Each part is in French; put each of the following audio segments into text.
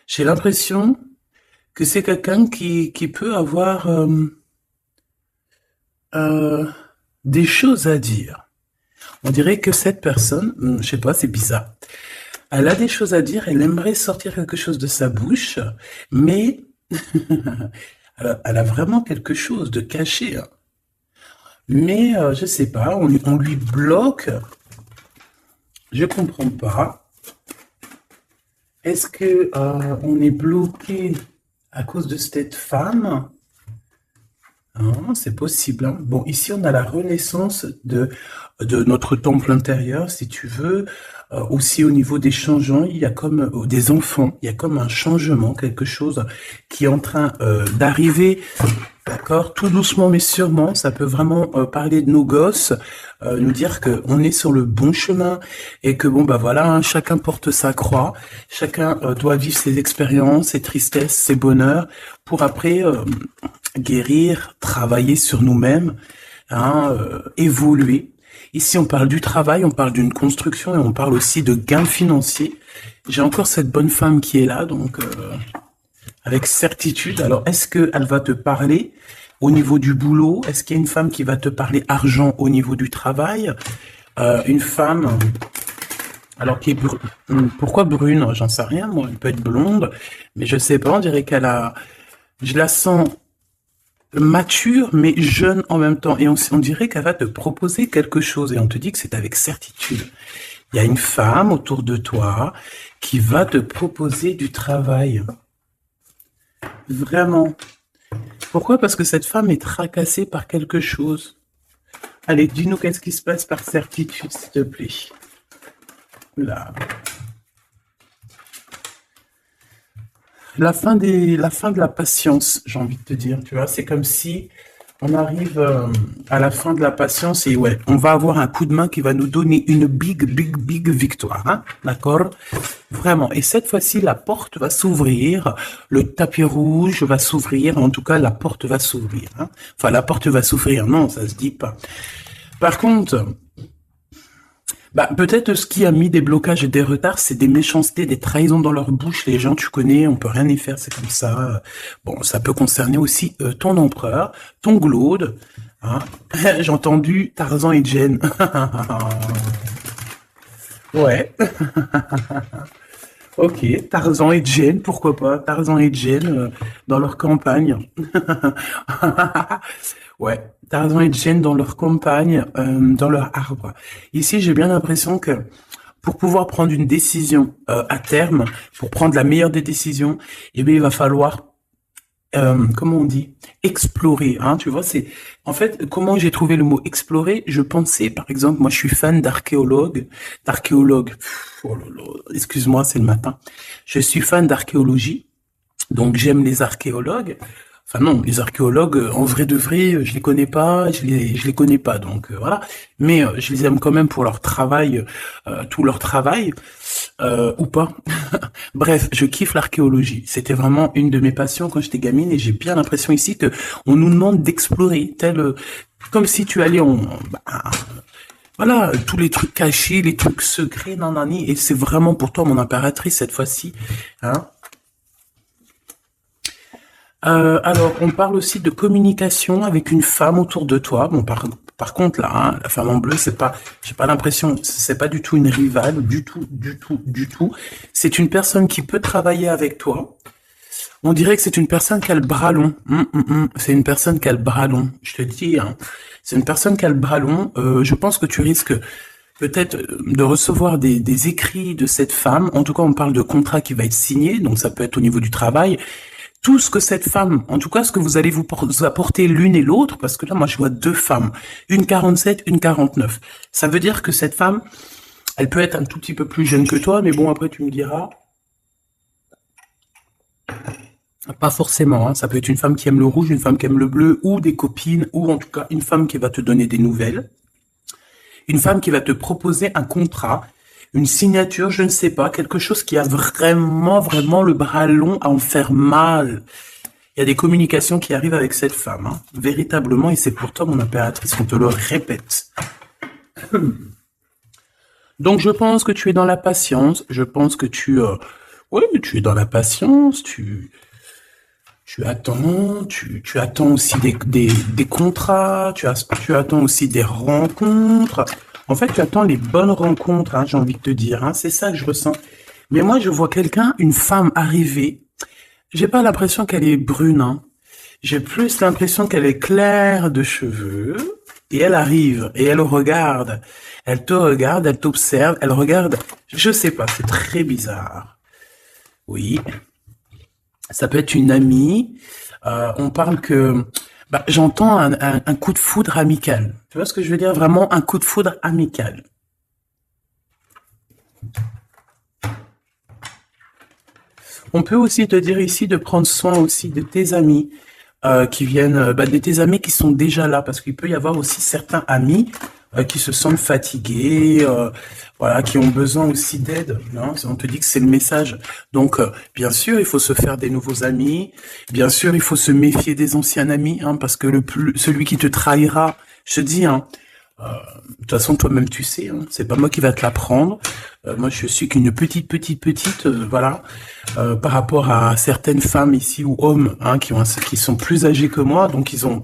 J'ai l'impression que c'est quelqu'un qui peut avoir euh, des choses à dire. On dirait que cette personne, je sais pas, c'est bizarre. Elle a des choses à dire, elle aimerait sortir quelque chose de sa bouche, mais elle a vraiment quelque chose de caché, hein. Mais je sais pas, on lui bloque. Je comprends pas. Est-ce que on est bloqué à cause de cette femme? Non, c'est possible, hein. Bon, ici, on a la renaissance de notre temple intérieur, si tu veux. Aussi, au niveau des changements, il y a comme des enfants, il y a comme un changement, quelque chose qui est en train d'arriver. D'accord, tout doucement mais sûrement, ça peut vraiment parler de nos gosses, nous dire que on est sur le bon chemin et que bon bah voilà, hein, chacun porte sa croix, chacun doit vivre ses expériences, ses tristesses, ses bonheurs, pour après guérir, travailler sur nous-mêmes, hein, évoluer. Ici, on parle du travail, on parle d'une construction et on parle aussi de gains financiers. J'ai encore cette bonne femme qui est là, donc avec certitude. Alors, est-ce qu'elle va te parler au niveau du boulot? Est-ce qu'il y a une femme qui va te parler argent au niveau du travail? Une femme, alors qui est pourquoi brune? J'en sais rien, moi. Elle peut être blonde, mais je sais pas. On dirait qu'elle a, je la sens mature mais jeune en même temps. Et on dirait qu'elle va te proposer quelque chose et on te dit que c'est avec certitude. Il y a une femme autour de toi qui va te proposer du travail. Vraiment. Pourquoi? Parce que cette femme est tracassée par quelque chose. Allez, dis-nous qu'est-ce qui se passe par certitude, s'il te plaît. Là. La fin de la patience, j'ai envie de te dire, tu vois, c'est comme si on arrive à la fin de la patience et ouais, on va avoir un coup de main qui va nous donner une big victoire, hein, d'accord? Vraiment. Et cette fois-ci, la porte va s'ouvrir, le tapis rouge va s'ouvrir, en tout cas, la porte va s'ouvrir, hein. Enfin, la porte va s'ouvrir, non, ça se dit pas. Par contre, bah, peut-être ce qui a mis des blocages et des retards, c'est des méchancetés, des trahisons dans leur bouche. Les gens, tu connais, on peut rien y faire, c'est comme ça. Bon, ça peut concerner aussi ton empereur, ton glaude, hein. J'ai entendu Tarzan et Jane. Ouais, ok, Tarzan et Jane, pourquoi pas, Tarzan et Jane dans leur campagne. Ouais, Tarzan et Jane dans leur campagne, dans leur arbre. Ici, j'ai bien l'impression que pour pouvoir prendre une décision à terme, pour prendre la meilleure des décisions, eh bien, il va falloir, comment on dit, explorer. Hein, tu vois, c'est en fait comment j'ai trouvé le mot explorer. Je pensais, par exemple, moi, je suis fan d'archéologue. Oh là là, excuse-moi, c'est le matin. Je suis fan d'archéologie, donc j'aime les archéologues. Enfin non, les archéologues, en vrai de vrai, je les connais pas, je les connais pas, donc voilà. Mais je les aime quand même pour leur travail, tout leur travail, ou pas. Bref, je kiffe l'archéologie. C'était vraiment une de mes passions quand j'étais gamine et j'ai bien l'impression ici que on nous demande d'explorer, tel comme si tu allais bah, voilà, tous les trucs cachés, les trucs secrets, nanani, et c'est vraiment pour toi mon impératrice cette fois-ci, hein. Alors, on parle aussi de communication avec une femme autour de toi. Bon, par contre, là, hein, la femme en bleu, c'est pas, j'ai pas l'impression, c'est pas du tout une rivale, du tout. C'est une personne qui peut travailler avec toi. On dirait que c'est une personne qui a le bras long. C'est une personne qui a le bras long. Je te dis, hein, c'est une personne qui a le bras long. Je pense que tu risques peut-être de recevoir des écrits de cette femme. En tout cas, on parle de contrat qui va être signé, donc ça peut être au niveau du travail tout ce que cette femme, en tout cas ce que vous allez vous apporter l'une et l'autre, parce que là moi je vois deux femmes, une 47, une 49. Ça veut dire que cette femme, elle peut être un tout petit peu plus jeune que toi, mais bon après tu me diras, pas forcément, hein. Ça peut être une femme qui aime le rouge, une femme qui aime le bleu, ou des copines, ou en tout cas une femme qui va te donner des nouvelles, une femme qui va te proposer un contrat, une signature, je ne sais pas, quelque chose qui a vraiment le bras long à en faire mal. Il y a des communications qui arrivent avec cette femme, hein, véritablement, et c'est pour toi, mon impératrice, on te le répète. Donc, je pense que tu es dans la patience, je pense que tu Oui, tu es dans la patience, tu attends, tu attends aussi des contrats, tu attends aussi des rencontres. En fait, tu attends les bonnes rencontres, hein, j'ai envie de te dire, hein, c'est ça que je ressens. Mais moi, je vois quelqu'un, une femme arriver. J'ai pas l'impression qu'elle est brune, hein. J'ai plus l'impression qu'elle est claire de cheveux. Et elle arrive, et elle regarde. Elle te regarde, elle t'observe, elle regarde. Je sais pas, c'est très bizarre. Oui, ça peut être une amie. On parle que... Bah, j'entends un coup de foudre amical. Tu vois ce que je veux dire? Vraiment un coup de foudre amical. On peut aussi te dire ici de prendre soin aussi de tes amis qui viennent, de tes amis qui sont déjà là, parce qu'il peut y avoir aussi certains amis qui se sentent fatigués, voilà, qui ont besoin aussi d'aide. Hein. On te dit que c'est le message. Donc, bien sûr, il faut se faire des nouveaux amis. Bien sûr, il faut se méfier des anciens amis, hein, parce que celui qui te trahira, je te dis, hein, de toute façon, toi-même, tu sais, hein, c'est pas moi qui va te l'apprendre. Moi, je suis qu'une petite, voilà, par rapport à certaines femmes ici ou hommes, hein, qui sont plus âgés que moi, donc ils ont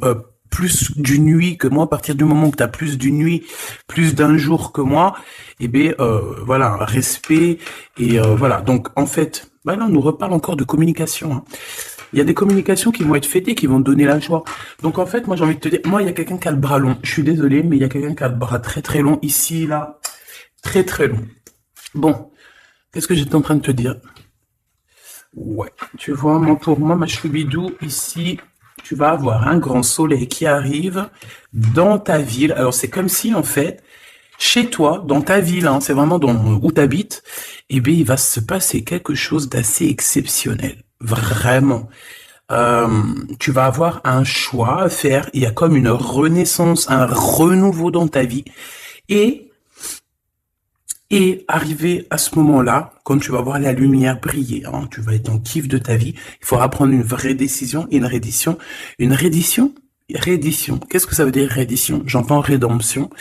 plus d'une nuit que moi. À partir du moment où tu as plus d'une nuit, plus d'un jour que moi, eh bien, voilà, respect et voilà. Donc, en fait, là, on nous reparle encore de communication. Hein. Il y a des communications qui vont être fêtées, qui vont te donner la joie. Donc en fait, moi j'ai envie de te dire, moi il y a quelqu'un qui a le bras long. Je suis désolé, mais il y a quelqu'un qui a le bras très très long ici, là, très très long. Bon, qu'est-ce que j'étais en train de te dire? Ouais, tu vois, moi pour moi, ma choubidou, ici, tu vas avoir un grand soleil qui arrive dans ta ville. Alors c'est comme si en fait, chez toi, dans ta ville, hein, c'est vraiment où tu habites, eh bien il va se passer quelque chose d'assez exceptionnel. Vraiment. Euh, Tu vas avoir un choix à faire. Il y a comme une renaissance, un renouveau dans ta vie. Et, et arrivé à ce moment-là, quand tu vas voir la lumière briller, hein, tu vas être en kiff de ta vie, il faudra prendre une vraie décision et une reddition. Une reddition? Réédition. Qu'est-ce que ça veut dire réédition? J'entends rédemption,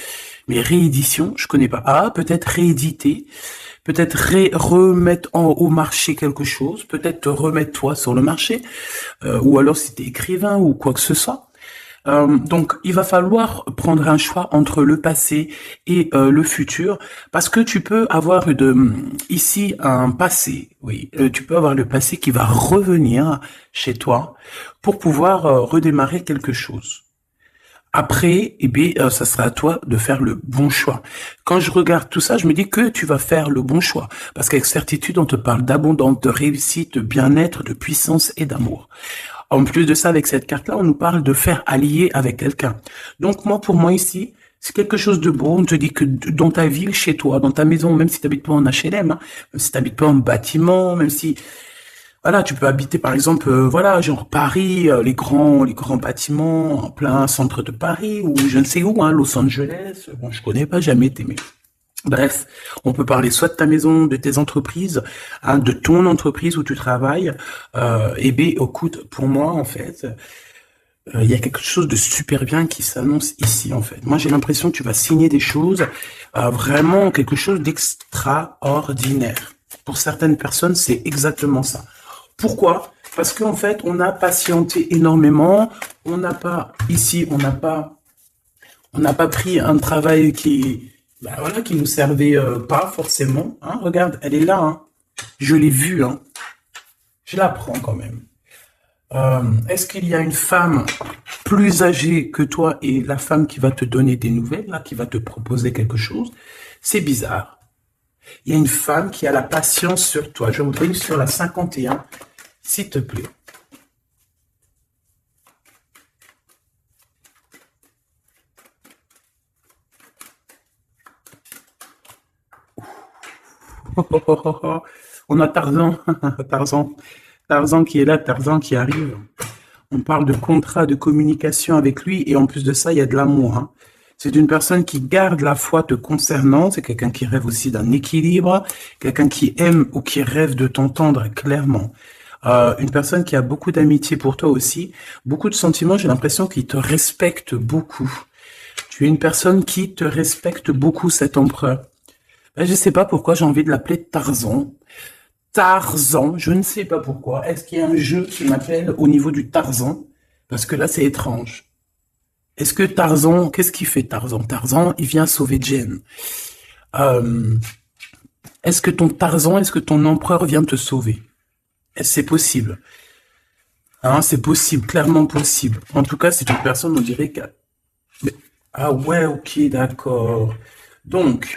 mais réédition, je connais pas. Ah, peut-être rééditer, peut-être remettre au marché quelque chose, peut-être te remettre toi sur le marché, ou alors si t'es écrivain ou quoi que ce soit. Donc, il va falloir prendre un choix entre le passé et le futur, parce que tu peux avoir ici un passé, oui, tu peux avoir le passé qui va revenir chez toi pour pouvoir redémarrer quelque chose. Après, eh bien, ça sera à toi de faire le bon choix. Quand je regarde tout ça, je me dis que tu vas faire le bon choix. Parce qu'avec certitude, on te parle d'abondance, de réussite, de bien-être, de puissance et d'amour. En plus de ça, avec cette carte-là, on nous parle de faire allier avec quelqu'un. Donc moi, pour moi ici, c'est quelque chose de beau. On te dit que dans ta ville, chez toi, dans ta maison, même si tu n'habites pas en HLM, hein, même si tu n'habites pas en bâtiment, même si voilà, tu peux habiter par exemple, voilà, genre Paris, les grands bâtiments en plein centre de Paris ou je ne sais où, hein, Los Angeles. Bon, je connais pas, jamais été, mais bref, on peut parler soit de ta maison, de tes entreprises, hein, de ton entreprise où tu travailles. Et bien, écoute, pour moi, en fait, il y a quelque chose de super bien qui s'annonce ici, en fait. Moi, j'ai l'impression que tu vas signer des choses, vraiment quelque chose d'extraordinaire. Pour certaines personnes, c'est exactement ça. Pourquoi? Parce qu'en fait, on a patienté énormément. On n'a pas, ici, on n'a pas pris un travail voilà, qui nous servait pas forcément. Hein. Regarde, elle est là. Hein. Je l'ai vue. Hein. Je la prends quand même. Est-ce qu'il y a une femme plus âgée que toi et la femme qui va te donner des nouvelles, là, qui va te proposer quelque chose? C'est bizarre. Il y a une femme qui a la patience sur toi. Je voudrais sur la 51, s'il te plaît. On a Tarzan, Tarzan, Tarzan qui est là, Tarzan qui arrive. On parle de contrat de communication avec lui et en plus de ça, il y a de l'amour. Hein. C'est une personne qui garde la foi te concernant. C'est quelqu'un qui rêve aussi d'un équilibre, quelqu'un qui aime ou qui rêve de t'entendre clairement. Une personne qui a beaucoup d'amitié pour toi aussi, beaucoup de sentiments. J'ai l'impression qu'il te respecte beaucoup. Tu es une personne qui te respecte beaucoup, cet empereur. Ben, je sais pas pourquoi j'ai envie de l'appeler Tarzan. Tarzan, je ne sais pas pourquoi. Est-ce qu'il y a un jeu qui m'appelle au niveau du Tarzan? Parce que là, c'est étrange. Est-ce que Tarzan, qu'est-ce qu'il fait Tarzan? Tarzan, il vient sauver Jen. Euh, est-ce que ton Tarzan, est-ce que ton empereur vient te sauver? Est-ce que c'est possible? Hein, c'est possible, clairement possible. En tout cas, c'est une personne, on dirait que... Ah ouais, ok, d'accord. Donc,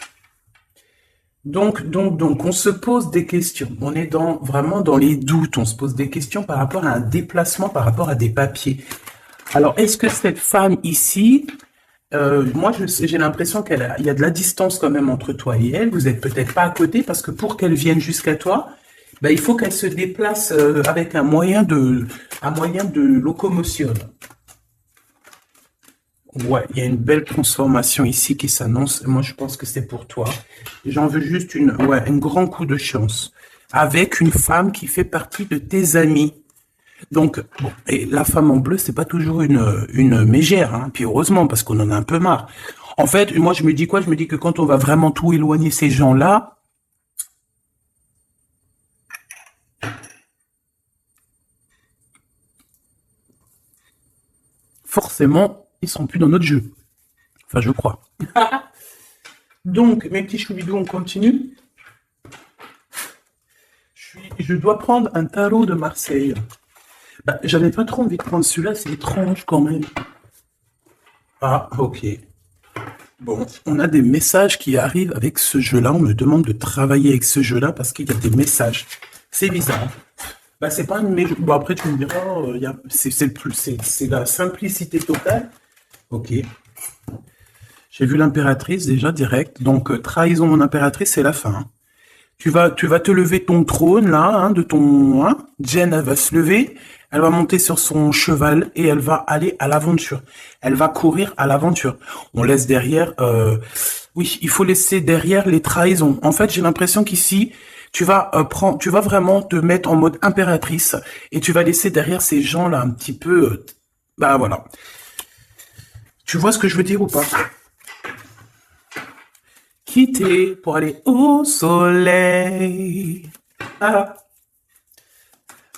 donc, on se pose des questions. On est vraiment dans les doutes. On se pose des questions par rapport à un déplacement, par rapport à des papiers. Alors, est-ce que cette femme ici, moi, j'ai l'impression il y a de la distance quand même entre toi et elle. Vous êtes peut-être pas à côté parce que pour qu'elle vienne jusqu'à toi, ben, il faut qu'elle se déplace avec un moyen de locomotion. Ouais, il y a une belle transformation ici qui s'annonce. Moi, je pense que c'est pour toi. J'en veux juste un grand coup de chance. Avec une femme qui fait partie de tes amis. Donc, bon, et la femme en bleu, c'est pas toujours une mégère, hein. Puis heureusement, parce qu'on en a un peu marre. En fait, moi, je me dis quoi? Je me dis que quand on va vraiment tout éloigner ces gens-là, forcément, ils seront plus dans notre jeu. Enfin, je crois. Donc, mes petits choubidous, on continue. Je dois prendre un tarot de Marseille. Bah, j'avais pas trop envie de prendre celui-là, c'est étrange quand même. Ah, ok. Bon, on a des messages qui arrivent avec ce jeu-là. On me demande de travailler avec ce jeu-là parce qu'il y a des messages. C'est bizarre. Bah, c'est pas mais bon, après, tu me diras, c'est la simplicité totale. Ok. J'ai vu l'impératrice déjà direct. Donc, trahison mon impératrice, c'est la fin. Hein. Tu vas te lever ton trône là, hein, de ton, hein. Jen, elle va se lever, elle va monter sur son cheval et elle va aller à l'aventure. Elle va courir à l'aventure. On laisse derrière, oui, il faut laisser derrière les trahisons. En fait, j'ai l'impression qu'ici, tu vas tu vas vraiment te mettre en mode impératrice et tu vas laisser derrière ces gens là un petit peu, bah voilà. Tu vois ce que je veux dire ou pas? Quitter pour aller au soleil. Ah.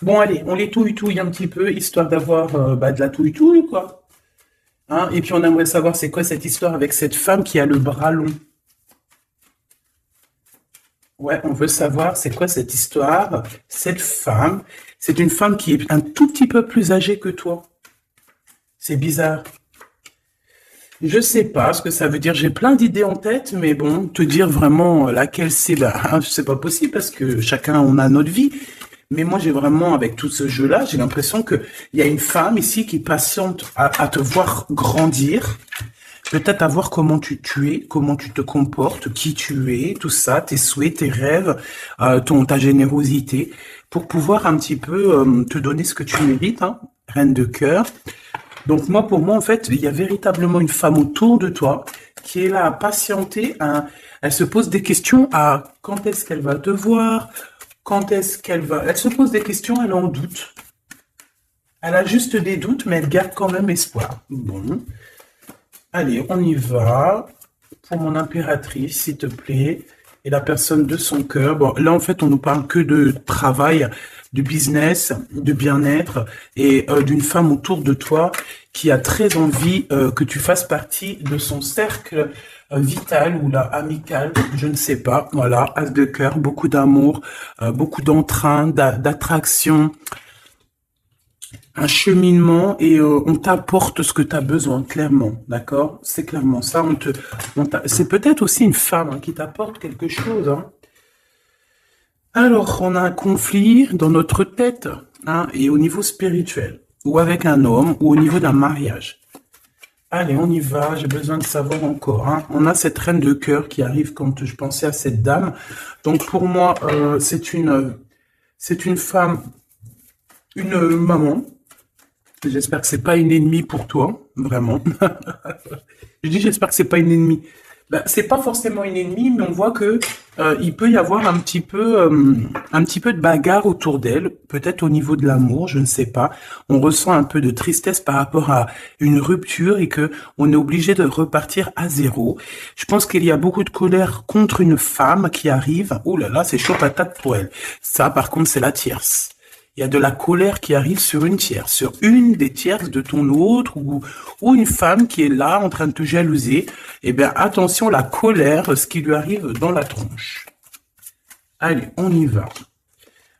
Bon, allez, on les touille un petit peu, histoire d'avoir de la touille quoi. Hein, et puis on aimerait savoir c'est quoi cette histoire avec cette femme qui a le bras long. Ouais, on veut savoir c'est quoi cette histoire. Cette femme, c'est une femme qui est un tout petit peu plus âgée que toi. C'est bizarre. Je sais pas ce que ça veut dire. J'ai plein d'idées en tête, mais bon, te dire vraiment laquelle c'est, c'est pas possible parce que chacun on a notre vie. Mais moi, j'ai vraiment, avec tout ce jeu-là, j'ai l'impression que il y a une femme ici qui patiente à te voir grandir, peut-être à voir comment tu es, comment tu te comportes, qui tu es, tout ça, tes souhaits, tes rêves, ta générosité, pour pouvoir un petit peu te donner ce que tu mérites, hein, reine de cœur. Donc moi, pour moi, en fait, il y a véritablement une femme autour de toi qui est là à patienter. Elle se pose des questions à quand est-ce qu'elle va te voir, quand est-ce qu'elle va... Elle se pose des questions, elle est en doute. Elle a juste des doutes, mais elle garde quand même espoir. Bon. Allez, on y va. Pour mon impératrice, s'il te plaît. Et la personne de son cœur. Bon, là, en fait, on nous parle que de travail, de business, de bien-être et d'une femme autour de toi qui a très envie que tu fasses partie de son cercle vital ou là amical, je ne sais pas. Voilà, as de cœur, beaucoup d'amour, beaucoup d'entrain, d'attraction, un cheminement et on t'apporte ce que tu as besoin, clairement, d'accord? C'est clairement ça. C'est peut-être aussi une femme hein, qui t'apporte quelque chose. Hein. Alors, on a un conflit dans notre tête hein, et au niveau spirituel, ou avec un homme, ou au niveau d'un mariage. Allez, on y va, j'ai besoin de savoir encore. Hein. On a cette reine de cœur qui arrive quand je pensais à cette dame. Donc pour moi, c'est une femme, une maman. J'espère que c'est pas une ennemie pour toi, vraiment. Je dis j'espère que c'est pas une ennemie. Ben, c'est pas forcément une ennemie, mais on voit que il peut y avoir un petit peu de bagarre autour d'elle, peut-être au niveau de l'amour, je ne sais pas. On ressent un peu de tristesse par rapport à une rupture et que on est obligé de repartir à zéro. Je pense qu'il y a beaucoup de colère contre une femme qui arrive. Ouh là là, c'est chaud patate pour elle. Ça, par contre, c'est la tierce. Il y a de la colère qui arrive sur une tierce, sur une des tierces de ton autre ou une femme qui est là en train de te jalouser. Eh bien, attention, la colère, ce qui lui arrive dans la tronche. Allez, on y va.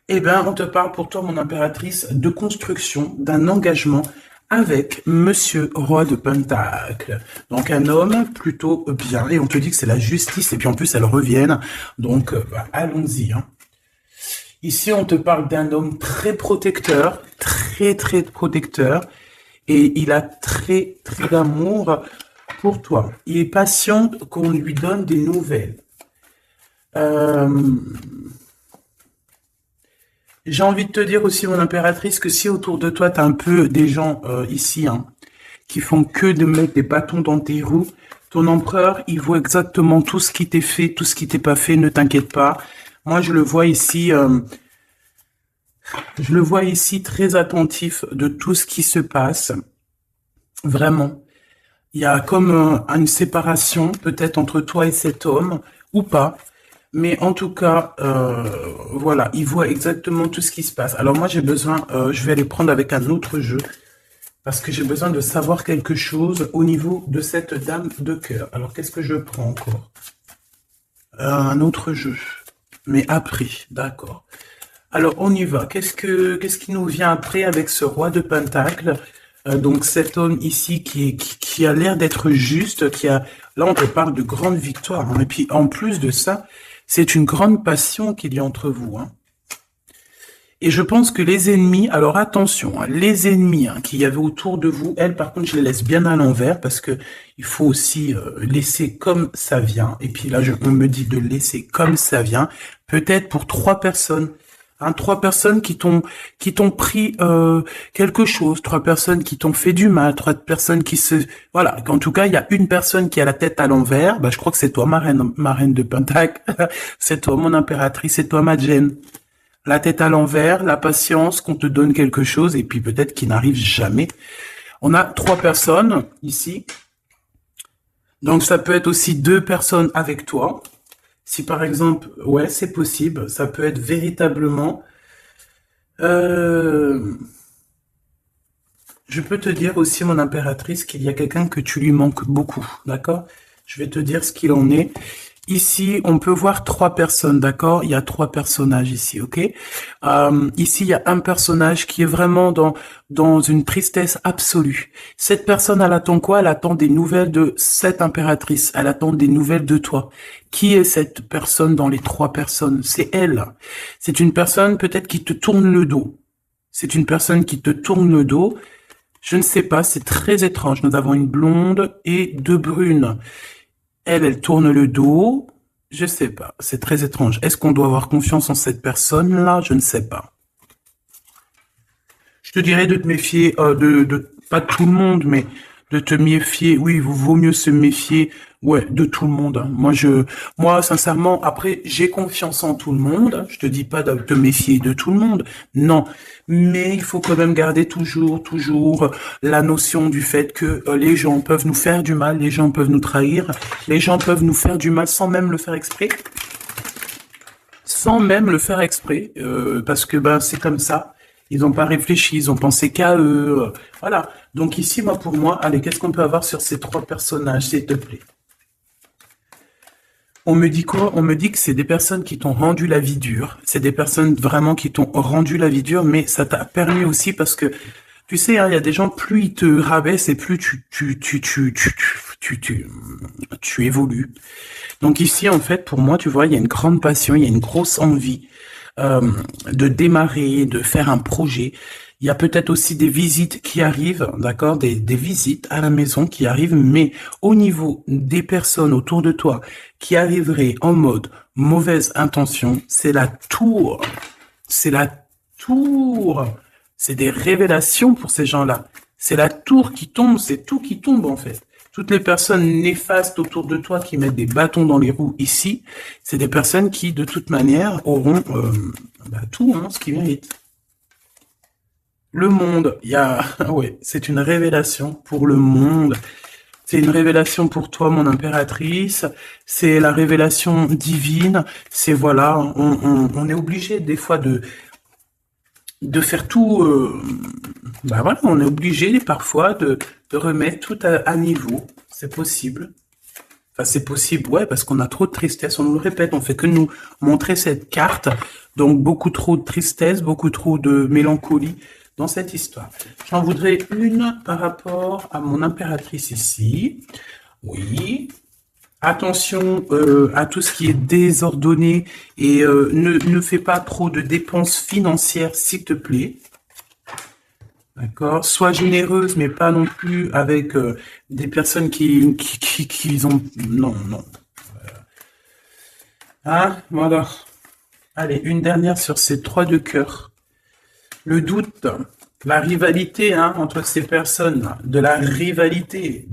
Eh bien, on te parle pour toi, mon impératrice, de construction, d'un engagement avec Monsieur Roi de Pentacle. Donc, un homme plutôt bien. Et on te dit que c'est la justice. Et puis, en plus, elle revienne. Donc, bah, allons-y, hein. Ici, on te parle d'un homme très protecteur, très, très protecteur. Et il a très, très d'amour pour toi. Il est patient qu'on lui donne des nouvelles. J'ai envie de te dire aussi, mon impératrice, que si autour de toi, tu as un peu des gens ici hein, qui font que de mettre des bâtons dans tes roues, ton empereur, il voit exactement tout ce qui t'est fait, tout ce qui t'est pas fait, ne t'inquiète pas. Moi, je le vois ici très attentif de tout ce qui se passe. Vraiment. Il y a comme une séparation, peut-être entre toi et cet homme, ou pas. Mais en tout cas, voilà, il voit exactement tout ce qui se passe. Alors moi, j'ai besoin, je vais aller prendre avec un autre jeu, parce que j'ai besoin de savoir quelque chose au niveau de cette dame de cœur. Alors, qu'est-ce que je prends encore? Un autre jeu. Mais après, d'accord. Alors, on y va. Qu'est-ce qui nous vient après avec ce roi de Pentacle? Donc, cet homme ici qui a l'air d'être juste, là, on te parle de grande victoire, hein. Et puis, en plus de ça, c'est une grande passion qu'il y a entre vous, hein. Et je pense que les ennemis, alors attention, hein, les ennemis hein, qu'il y avait autour de vous, elles, par contre, je les laisse bien à l'envers parce que il faut aussi laisser comme ça vient. Et puis là, on me dit de laisser comme ça vient. Peut-être pour 3 personnes. Hein, 3 personnes qui t'ont pris quelque chose, 3 personnes qui t'ont fait du mal, 3 personnes voilà. En tout cas, il y a une personne qui a la tête à l'envers. Bah, je crois que c'est toi, ma reine de Pentacle. C'est toi, mon impératrice. C'est toi, ma Jen. La tête à l'envers, la patience, qu'on te donne quelque chose, et puis peut-être qu'il n'arrive jamais. On a 3 personnes ici. Donc ça peut être aussi 2 personnes avec toi. Si par exemple, ouais, c'est possible, ça peut être véritablement... je peux te dire aussi, mon impératrice, qu'il y a quelqu'un que tu lui manques beaucoup, d'accord? Je vais te dire ce qu'il en est. Ici, on peut voir 3 personnes, d'accord? Il y a 3 personnages ici, ok? Ici, il y a un personnage qui est vraiment dans une tristesse absolue. Cette personne, elle attend quoi? Elle attend des nouvelles de cette impératrice. Elle attend des nouvelles de toi. Qui est cette personne dans les 3 personnes? C'est elle. C'est une personne peut-être qui te tourne le dos. C'est une personne qui te tourne le dos. Je ne sais pas, c'est très étrange. Nous avons une blonde et 2 brunes. Elle tourne le dos. Je sais pas. C'est très étrange. Est-ce qu'on doit avoir confiance en cette personne-là? Je ne sais pas. Je te dirais de te méfier, pas de tout le monde, mais de te méfier. Oui, il vaut mieux se méfier, ouais, de tout le monde, hein. Moi, sincèrement, après, j'ai confiance en tout le monde. Je te dis pas de te méfier de tout le monde. Non. Mais il faut quand même garder toujours la notion du fait que les gens peuvent nous faire du mal, les gens peuvent nous trahir, les gens peuvent nous faire du mal sans même le faire exprès. Sans même le faire exprès, parce que ben c'est comme ça. Ils n'ont pas réfléchi, ils ont pensé qu'à eux. Voilà. Donc ici, pour moi, allez, qu'est-ce qu'on peut avoir sur ces 3 personnages, s'il te plaît? On me dit quoi? On me dit que c'est des personnes qui t'ont rendu la vie dure. C'est des personnes vraiment qui t'ont rendu la vie dure, mais ça t'a permis aussi parce que, tu sais, hein, il y a des gens, plus ils te rabaissent et plus tu évolues. Donc ici, en fait, pour moi, tu vois, il y a une grande passion, il y a une grosse envie de démarrer, de faire un projet. Il y a peut-être aussi des visites qui arrivent, d'accord, des visites à la maison qui arrivent, mais au niveau des personnes autour de toi qui arriveraient en mode mauvaise intention, c'est la tour. C'est la tour. C'est des révélations pour ces gens-là. C'est la tour qui tombe, c'est tout qui tombe en fait. Toutes les personnes néfastes autour de toi qui mettent des bâtons dans les roues ici, c'est des personnes qui, de toute manière, auront tout, hein, ce qu'ils méritent. Le monde, il y a... ouais, c'est une révélation pour le monde. C'est une révélation pour toi, mon impératrice. C'est la révélation divine. C'est voilà, on est obligé des fois de faire tout. Voilà, on est obligé parfois de remettre tout à niveau. C'est possible. Enfin, c'est possible, ouais, parce qu'on a trop de tristesse. On nous le répète, on fait que nous montrer cette carte. Donc beaucoup trop de tristesse, beaucoup trop de mélancolie dans cette histoire. J'en voudrais une par rapport à mon impératrice ici. Oui. Attention à tout ce qui est désordonné et ne fais pas trop de dépenses financières, s'il te plaît. D'accord? Sois généreuse, mais pas non plus avec des personnes qui ont... Non, non. Hein? Voilà. Allez, une dernière sur ces 3 de cœur. Le doute, la rivalité hein, entre ces personnes, de la rivalité,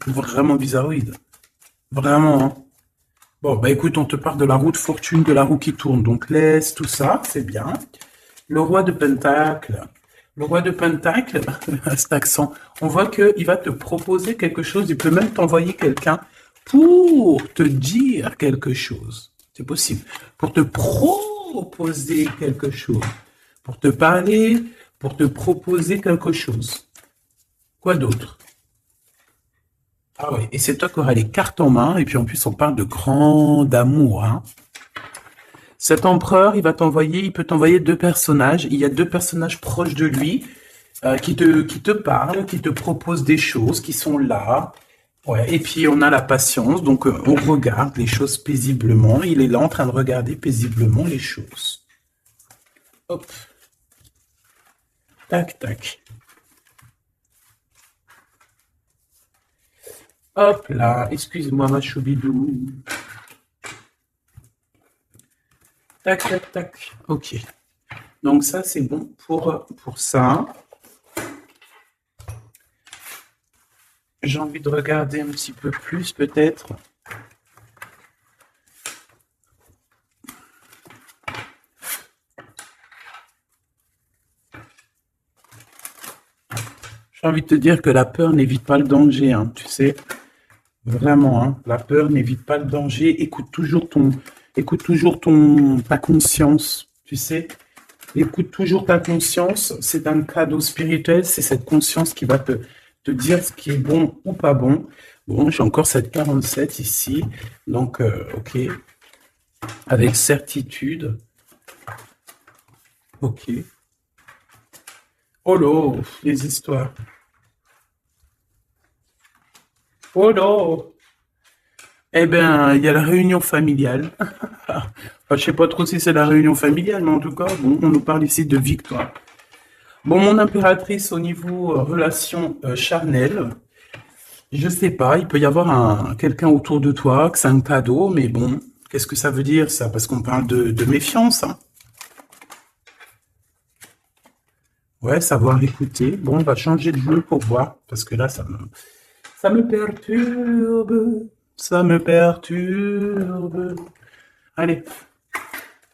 vraiment bizarroïde. Vraiment. Hein. Bon, bah écoute, on te parle de la roue de fortune, de la roue qui tourne, donc laisse tout ça, c'est bien. Le roi de Pentacle. Le roi de Pentacle, cet accent, on voit qu'il va te proposer quelque chose, il peut même t'envoyer quelqu'un pour te dire quelque chose. C'est possible. Pour te proposer quelque chose. Pour te parler, pour te proposer quelque chose. Quoi d'autre? Ah oui, et c'est toi qui auras les cartes en main, et puis en plus on parle de grand amour. Hein. Cet empereur, il peut t'envoyer 2 personnages. Il y a 2 personnages proches de lui qui te parlent, qui te proposent des choses, qui sont là. Ouais. Et puis on a la patience, donc on regarde les choses paisiblement. Il est là en train de regarder paisiblement les choses. Hop. Tac, tac. Hop là, excuse-moi ma choubidou. Tac, tac, tac. Ok. Donc ça, c'est bon pour ça. J'ai envie de regarder un petit peu plus, peut-être. J'ai envie de te dire que la peur n'évite pas le danger, hein, tu sais. Vraiment, hein, la peur n'évite pas le danger. Écoute toujours ta conscience, tu sais. Écoute toujours ta conscience. C'est un cadeau spirituel. C'est cette conscience qui va te dire ce qui est bon ou pas bon. Bon, j'ai encore cette 47 ici. Donc, ok. Avec certitude. Ok. Oh là, les histoires. Oh là. Eh bien, il y a la réunion familiale. Enfin, je sais pas trop si c'est la réunion familiale, mais en tout cas, bon, on nous parle ici de victoire. Bon, mon impératrice, au niveau relation charnelle, je sais pas, il peut y avoir quelqu'un autour de toi, que c'est un cadeau, mais bon, qu'est-ce que ça veut dire ça? Parce qu'on parle de méfiance, hein. Ouais, savoir écouter. Bon, on va changer de jeu pour voir, parce que là, ça me perturbe. Ça me perturbe. Allez,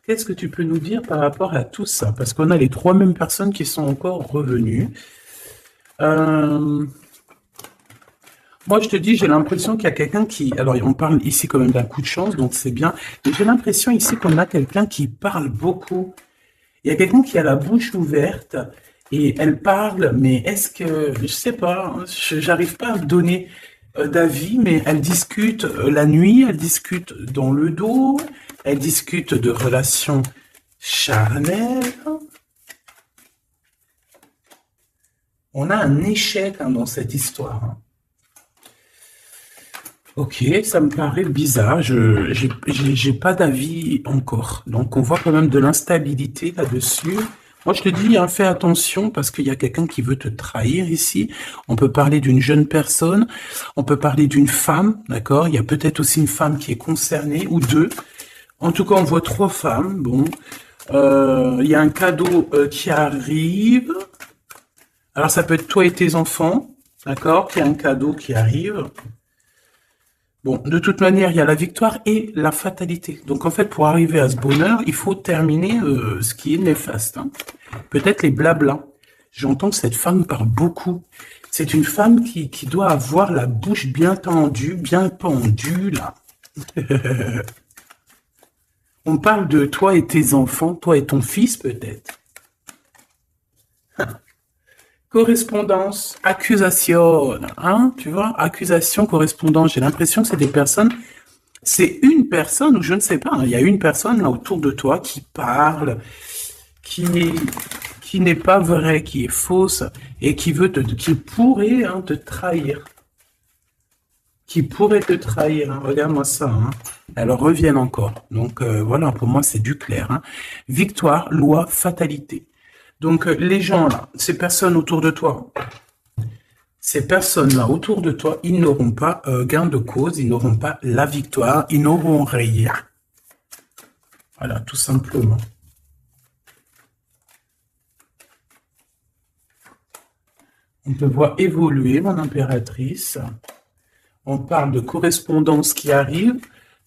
qu'est-ce que tu peux nous dire par rapport à tout ça? Parce qu'on a les 3 mêmes personnes qui sont encore revenues. Moi, je te dis, j'ai l'impression qu'il y a quelqu'un qui... Alors, on parle ici quand même d'un coup de chance, donc c'est bien. Mais j'ai l'impression ici qu'on a quelqu'un qui parle beaucoup. Il y a quelqu'un qui a la bouche ouverte et elle parle, mais est-ce que... Je sais pas, hein, j'arrive pas à me donner d'avis, mais elle discute la nuit, elle discute dans le dos, elle discute de relations charnelles. On a un échec hein, dans cette histoire. Hein. Ok, ça me paraît bizarre, j'ai pas d'avis encore. Donc on voit quand même de l'instabilité là-dessus. Moi je te dis, hein, fais attention parce qu'il y a quelqu'un qui veut te trahir ici. On peut parler d'une jeune personne, on peut parler d'une femme, d'accord? Il y a peut-être aussi une femme qui est concernée, ou 2. En tout cas, on voit 3 femmes, bon. Il y a un cadeau qui arrive. Alors ça peut être toi et tes enfants. d'accord? Qu'il y a un cadeau qui arrive. Bon, de toute manière, il y a la victoire et la fatalité. Donc, en fait, pour arriver à ce bonheur, il faut terminer ce qui est néfaste, hein. Peut-être les blablas. J'entends que cette femme parle beaucoup. C'est une femme qui doit avoir la bouche bien tendue, bien pendue, là. On parle de toi et tes enfants, toi et ton fils, peut-être. Correspondance, accusation, hein, tu vois, accusation, correspondance. J'ai l'impression que c'est des personnes, c'est une personne, ou je ne sais pas, hein, il y a une personne là autour de toi qui parle, qui, qui n'est pas vraie, qui est fausse, et qui pourrait hein, te trahir. Qui pourrait te trahir, hein. Regarde-moi ça, hein. Elles reviennent encore. Donc voilà, pour moi c'est du clair, hein. Victoire, loi, fatalité. Donc les gens là, ces personnes autour de toi, ces personnes-là autour de toi, ils n'auront pas gain de cause, ils n'auront pas la victoire, ils n'auront rien. Voilà, tout simplement. On te voit évoluer, mon impératrice. On parle de correspondance qui arrive,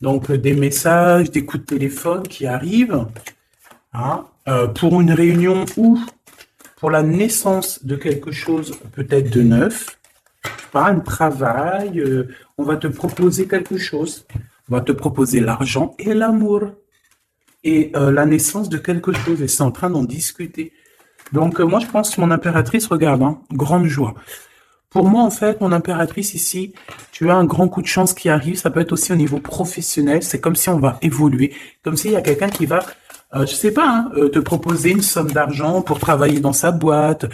donc des messages, des coups de téléphone qui arrivent, hein, pour une réunion ou pour la naissance de quelque chose peut-être de neuf, pas un travail, on va te proposer quelque chose, on va te proposer l'argent et l'amour, et la naissance de quelque chose, et c'est en train d'en discuter. Donc moi je pense que mon impératrice, regarde, hein, grande joie. Pour moi, en fait, mon impératrice ici, tu as un grand coup de chance qui arrive. Ça peut être aussi au niveau professionnel. C'est comme si on va évoluer. Comme s'il y a quelqu'un qui va, je sais pas, hein, te proposer une somme d'argent pour travailler dans sa boîte.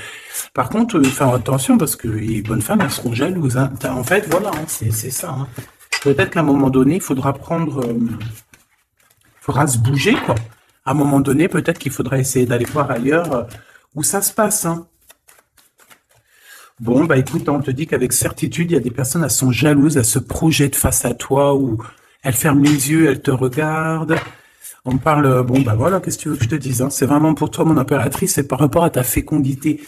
Par contre, faire attention parce que les bonnes femmes, elles seront jalouses, hein. En fait, voilà, hein, c'est ça, hein. Peut-être qu'à un moment donné, il faudra faudra se bouger, quoi. À un moment donné, peut-être qu'il faudra essayer d'aller voir ailleurs où ça se passe, hein. Bon, bah écoute, on te dit qu'avec certitude, il y a des personnes, elles sont jalouses, elles se projettent face à toi ou elles ferment les yeux, elles te regardent. On parle, bon, bah voilà, qu'est-ce que tu veux que je te dise, hein? C'est vraiment pour toi, mon impératrice, c'est par rapport à ta fécondité.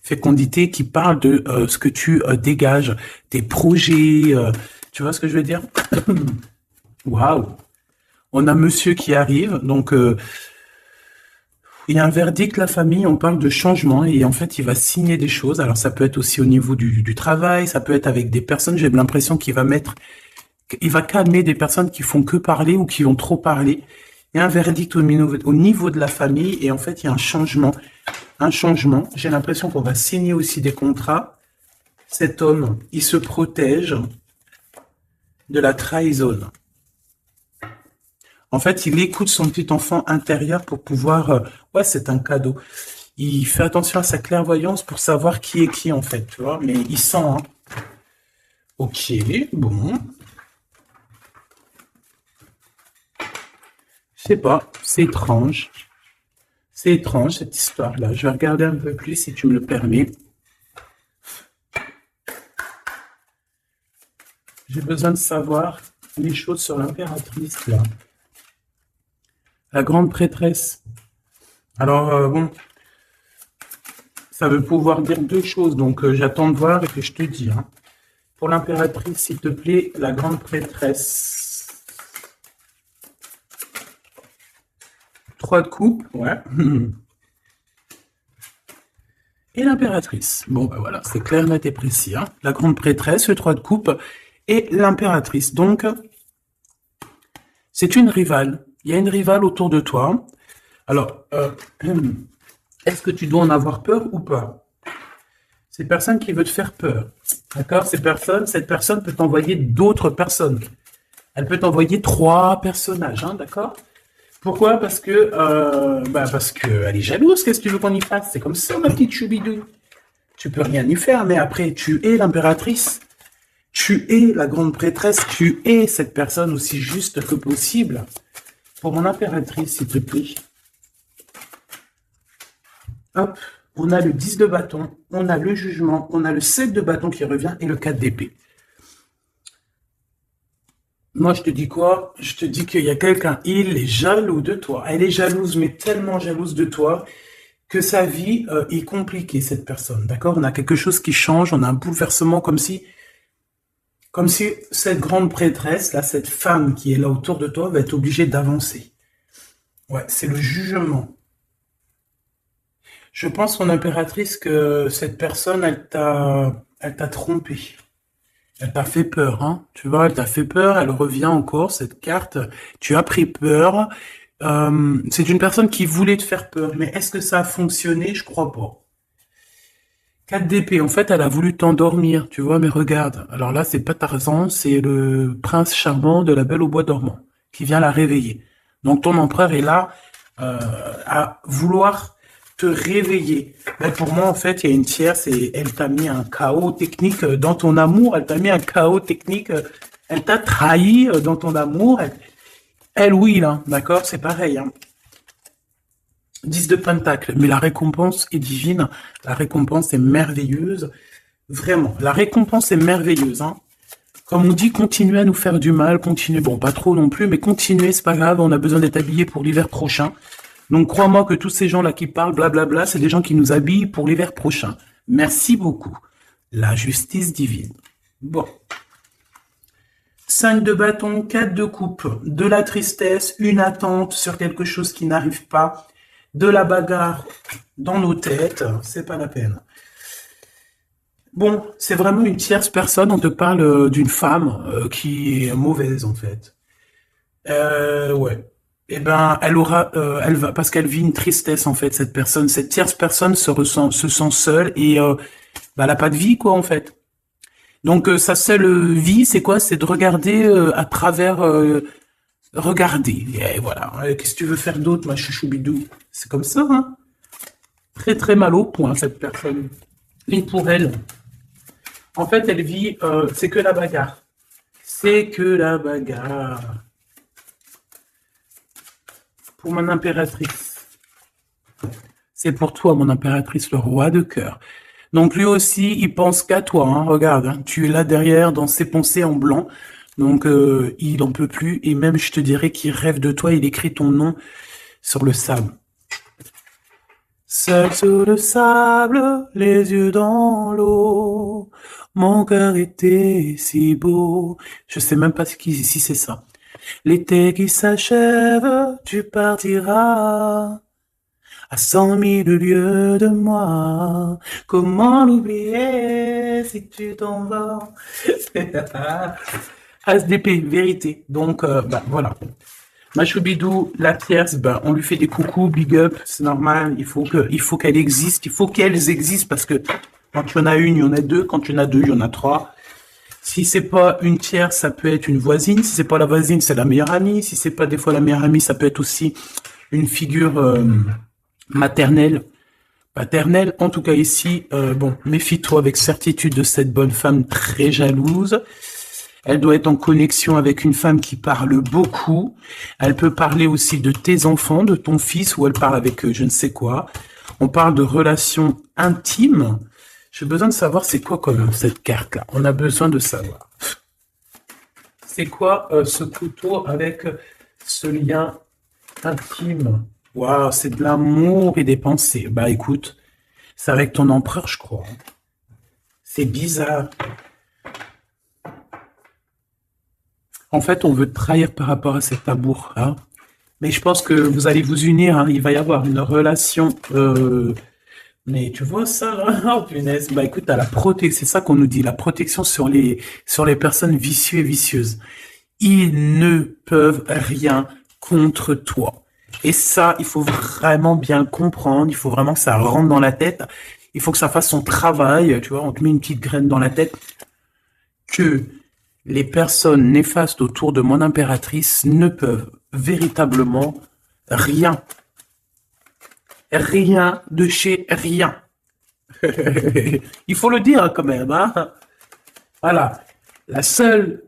Fécondité qui parle de ce que tu dégages, tes projets, tu vois ce que je veux dire? Waouh! On a monsieur qui arrive, donc il y a un verdict, la famille, on parle de changement et en fait, il va signer des choses. Alors, ça peut être aussi au niveau du travail, ça peut être avec des personnes, j'ai l'impression qu'il va il va calmer des personnes qui font que parler ou qui ont trop parlé. Il y a un verdict au niveau de la famille et en fait, il y a un changement. Un changement. J'ai l'impression qu'on va signer aussi des contrats. Cet homme, il se protège de la trahison. En fait, il écoute son petit enfant intérieur pour pouvoir... ouais, c'est un cadeau. Il fait attention à sa clairvoyance pour savoir qui est qui, en fait, tu vois. Mais il sent, hein. Ok, bon. Je sais pas, c'est étrange. C'est étrange, cette histoire-là. Je vais regarder un peu plus, si tu me le permets. J'ai besoin de savoir les choses sur l'impératrice, là. La grande prêtresse. Alors, bon, ça veut pouvoir dire deux choses, donc j'attends de voir et que je te dis, hein. Pour l'impératrice, s'il te plaît, la grande prêtresse. 3 de coupe, ouais. Et l'impératrice. Bon, ben voilà, c'est clair, net et précis, hein. La grande prêtresse, le 3 de coupe et l'impératrice. Donc, c'est une rivale. Il y a une rivale autour de toi. Alors, est-ce que tu dois en avoir peur ou pas? C'est personne qui veut te faire peur. D'accord? Cette personne peut t'envoyer d'autres personnes. Elle peut t'envoyer 3 personnages, hein, d'accord? Pourquoi? Parce que elle est jalouse. Qu'est-ce que tu veux qu'on y fasse? C'est comme ça, ma petite choubidou. Tu peux rien y faire, mais après, tu es l'impératrice. Tu es la grande prêtresse. Tu es cette personne aussi juste que possible. Pour mon impératrice, s'il te plaît. Hop, on a le 10 de bâton, on a le jugement, on a le 7 de bâton qui revient et le 4 d'épée. Moi, je te dis quoi? Je te dis qu'il y a quelqu'un, il est jaloux de toi. Elle est jalouse, mais tellement jalouse de toi que sa vie est compliquée, cette personne, d'accord? On a quelque chose qui change, on a un bouleversement comme si cette grande prêtresse, là, cette femme qui est là autour de toi, va être obligée d'avancer. Ouais, c'est le jugement. Je pense, mon impératrice, que cette personne, elle t'a trompé. Elle t'a fait peur, hein. Tu vois, elle t'a fait peur, elle revient encore, cette carte. Tu as pris peur. C'est une personne qui voulait te faire peur, mais est-ce que ça a fonctionné? Je crois pas. 4 d'épée, en fait, elle a voulu t'endormir, tu vois, mais regarde. Alors là, c'est pas Tarzan, c'est le prince charmant de la Belle au bois dormant, qui vient la réveiller. Donc ton empereur est là à vouloir te réveiller. Mais pour moi, en fait, il y a une tierce et elle t'a mis un chaos technique dans ton amour, elle t'a mis un chaos technique, elle t'a trahi dans ton amour. Elle oui, là, d'accord, c'est pareil, hein. 10 de Pentacle, mais la récompense est divine, la récompense est merveilleuse, vraiment, la récompense est merveilleuse, hein. Comme on dit, continuez à nous faire du mal, continuez, bon, pas trop non plus, mais continuez, c'est pas grave, on a besoin d'être habillés pour l'hiver prochain. Donc crois-moi que tous ces gens-là qui parlent, blablabla, c'est des gens qui nous habillent pour l'hiver prochain. Merci beaucoup. La justice divine. Bon. 5 de bâton, 4 de coupe, de la tristesse, une attente sur quelque chose qui n'arrive pas, de la bagarre dans nos têtes, c'est pas la peine. Bon, c'est vraiment une tierce personne, on te parle d'une femme qui est mauvaise en fait. Ouais. Eh ben, elle va, parce qu'elle vit une tristesse en fait, cette personne, cette tierce personne se sent seule et bah, elle a pas de vie quoi en fait. Donc sa seule vie, c'est quoi? C'est de regarder à travers, regarder. Et voilà. Qu'est-ce que tu veux faire d'autre, ma chouchoubidou? C'est comme ça, hein? Très très mal au point cette personne. Et pour elle, en fait, elle vit, c'est que la bagarre. C'est que la bagarre. Pour mon impératrice. C'est pour toi, mon impératrice, le roi de cœur. Donc lui aussi, il pense qu'à toi, hein, regarde, hein, tu es là derrière dans ses pensées en blanc, donc il en peut plus, et même je te dirais qu'il rêve de toi, il écrit ton nom sur le sable. Seul sur le sable, les yeux dans l'eau, mon cœur était si beau. Je sais même pas si c'est ça. L'été qui s'achève, tu partiras à 100 000 lieues de moi. Comment l'oublier si tu t'en vas? As d'épée, vérité. Donc, bah, voilà. Machoubidou, la tierce, ben, on lui fait des coucous, big up, c'est normal, il faut qu'elle existe, il faut qu'elles existent, parce que quand il y en a une, il y en a deux, quand il y en a deux, il y en a trois. Si c'est pas une tierce, ça peut être une voisine, si c'est pas la voisine, c'est la meilleure amie, si c'est pas des fois la meilleure amie, ça peut être aussi une figure maternelle, paternelle. En tout cas ici, bon, méfie-toi avec certitude de cette bonne femme très jalouse. Elle doit être en connexion avec une femme qui parle beaucoup. Elle peut parler aussi de tes enfants, de ton fils, ou elle parle avec je ne sais quoi. On parle de relations intimes. J'ai besoin de savoir c'est quoi comme cette carte-là. On a besoin de savoir. C'est quoi ce couteau avec ce lien intime? Waouh, c'est de l'amour et des pensées. Bah écoute, c'est avec ton empereur, je crois. C'est bizarre. En fait, on veut te trahir par rapport à cet amour, hein. Mais je pense que vous allez vous unir, hein. Il va y avoir une relation. Mais tu vois ça, là? Oh, punaise. Bah écoute, t'as la protection. C'est ça qu'on nous dit, la protection sur les personnes vicieuses et vicieuses. Ils ne peuvent rien contre toi. Et ça, il faut vraiment bien le comprendre. Il faut vraiment que ça rentre dans la tête. Il faut que ça fasse son travail. Tu vois, on te met une petite graine dans la tête que les personnes néfastes autour de mon impératrice ne peuvent véritablement rien. Rien de chez rien. Il faut le dire quand même, hein. Voilà. La seule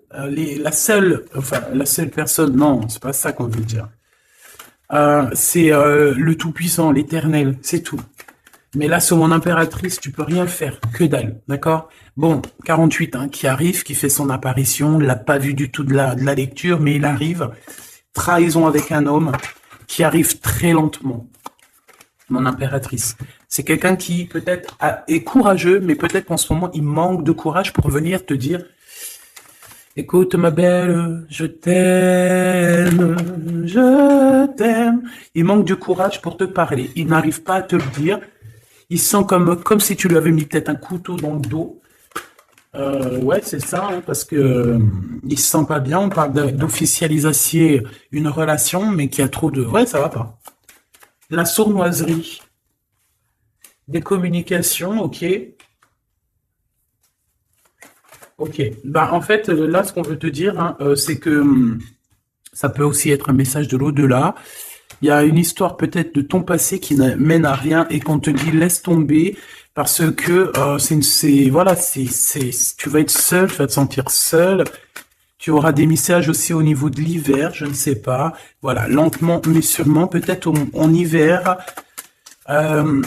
personne, non, c'est pas ça qu'on veut dire. C'est le Tout-Puissant, l'Éternel, c'est tout. Mais là, sur mon impératrice, tu peux rien faire, que dalle, d'accord? Bon, 48, hein, qui arrive, qui fait son apparition, l'a pas vu du tout de la lecture, mais il arrive. Trahison avec un homme qui arrive très lentement. mon impératrice. C'est quelqu'un qui peut-être est courageux, mais peut-être qu'en ce moment, il manque de courage pour venir te dire, écoute ma belle, je t'aime. Il manque de courage pour te parler. Il n'arrive pas à te le dire. Il sent comme si tu lui avais mis peut-être un couteau dans le dos. Ouais, c'est ça, hein, parce que il se sent pas bien. On parle d'officialiser une relation, mais qui a trop de... Ouais, ça va pas. La sournoiserie. Des communications, ok. Ok. Bah, en fait, là, ce qu'on veut te dire, hein, c'est que ça peut aussi être un message de l'au-delà. Il y a une histoire peut-être de ton passé qui ne mène à rien et qu'on te dit laisse tomber parce que tu vas être seul, tu vas te sentir seul. Tu auras des messages aussi au niveau de l'hiver, je ne sais pas. Voilà, lentement mais sûrement, peut-être en hiver, euh,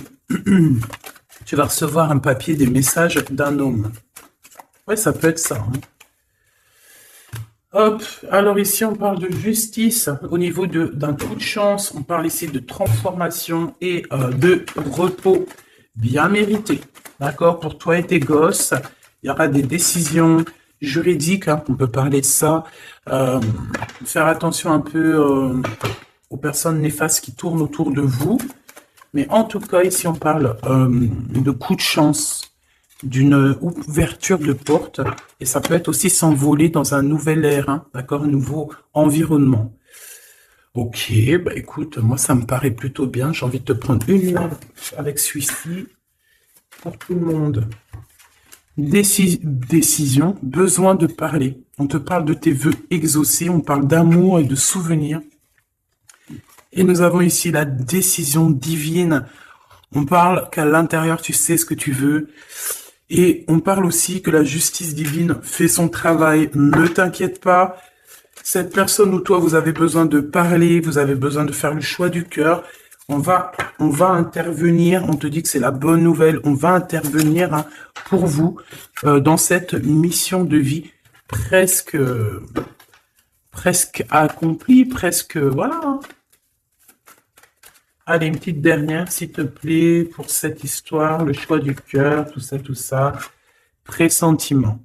tu vas recevoir un papier, des messages d'un homme. Ouais, ça peut être ça, hein. Hop, alors ici on parle de justice au niveau d'un coup de chance, on parle ici de transformation et de repos bien mérité. D'accord, pour toi et tes gosses, il y aura des décisions juridiques, hein, on peut parler de ça. Faire attention un peu aux personnes néfastes qui tournent autour de vous. Mais en tout cas, ici on parle de coup de chance, d'une ouverture de porte, et ça peut être aussi s'envoler dans un nouvel air, hein, d'accord, un nouveau environnement. Ok, bah écoute, moi ça me paraît plutôt bien, j'ai envie de te prendre une heure avec celui-ci pour tout le monde. Décision, besoin de parler. On te parle de tes vœux exaucés, on parle d'amour et de souvenirs. Et nous avons ici la décision divine. On parle qu'à l'intérieur, tu sais ce que tu veux. Et on parle aussi que la justice divine fait son travail. Ne t'inquiète pas. Cette personne où toi, vous avez besoin de parler, vous avez besoin de faire le choix du cœur. On va intervenir. On te dit que c'est la bonne nouvelle. On va intervenir, hein, pour vous dans cette mission de vie presque accomplie, presque, voilà, hein. Allez, une petite dernière, s'il te plaît, pour cette histoire, le choix du cœur, tout ça. Pressentiment.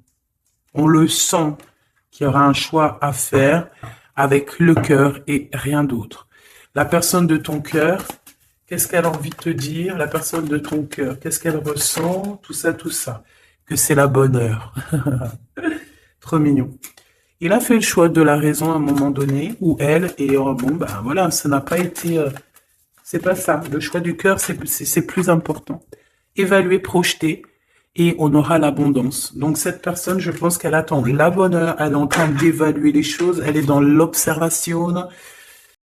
On le sent qu'il y aura un choix à faire avec le cœur et rien d'autre. La personne de ton cœur, qu'est-ce qu'elle a envie de te dire? La personne de ton cœur, qu'est-ce qu'elle ressent? Tout ça. Que c'est la bonne heure. Trop mignon. Il a fait le choix de la raison à un moment donné, ou elle, et bon, ben voilà, ça n'a pas été... c'est pas ça. Le choix du cœur, c'est plus important. Évaluer, projeter, et on aura l'abondance. Donc cette personne, je pense qu'elle attend la bonne heure, elle est en train d'évaluer les choses, elle est dans l'observation,